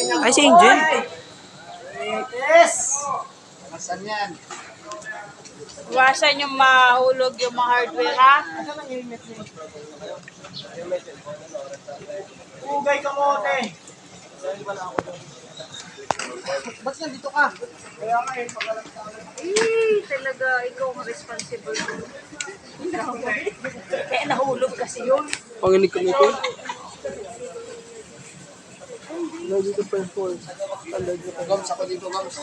Ay, si Angel. Yes! Masan yan? Iwasan yung mahulog yung mga hardware, ha? Asan ang helmet niya? Ugay ka mo, te. Ba't nandito ka? Kaya nga eh, pag-alam sa akin. Talaga, ikaw ang responsible. Kaya nahulog kasi yun. Panginig kami ko. Lagi ko pa yung force. Gams, ako dito, Gams.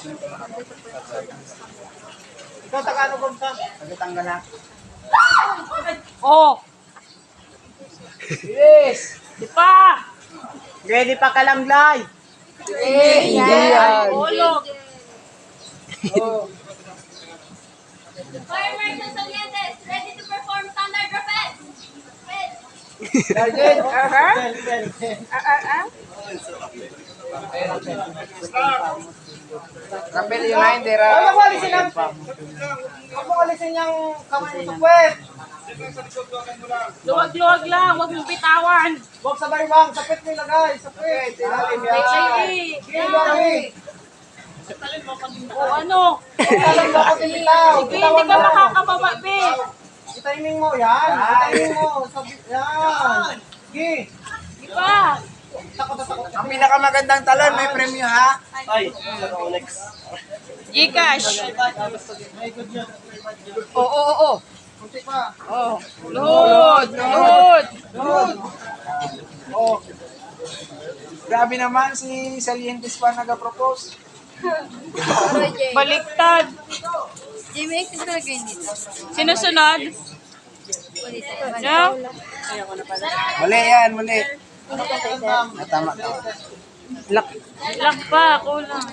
Ikaw, Tagalog, Gams, ha? Tagatanggal, ha? Oh! Yes! Di pa! Ready pa ka lang, Lai? Eh, yan! Hulog! Oh. Fire Marshal Salientes, ready to perform standard defense. Sergeant! Rappel yun na, hindi ra. Huwag mo alisin ang... Huwag mo alisin yung kamay mo sa puwet. Luwag-luwag lang, huwag mong bitawan. Huwag sa baywang, sa puwet mo ilagay. Sa puwet. Ay, o ano? Alam mo ako bitaw. Sige, hindi ka makakababa, be. Itiming mo, yan. Itiming mo. Yan. Sige. Di pa! Ang pinakamagandang talon, may premyo ha? Ay, Gcash. Oo. kunti pa. Oh. Load! Oh. Grabe naman si Salientes pa nag-propose. Baliktad. Jimmy, ito talaga yun dito. Sinusunod? No? Muli yan, muli. Tama. Lock pa, kulang.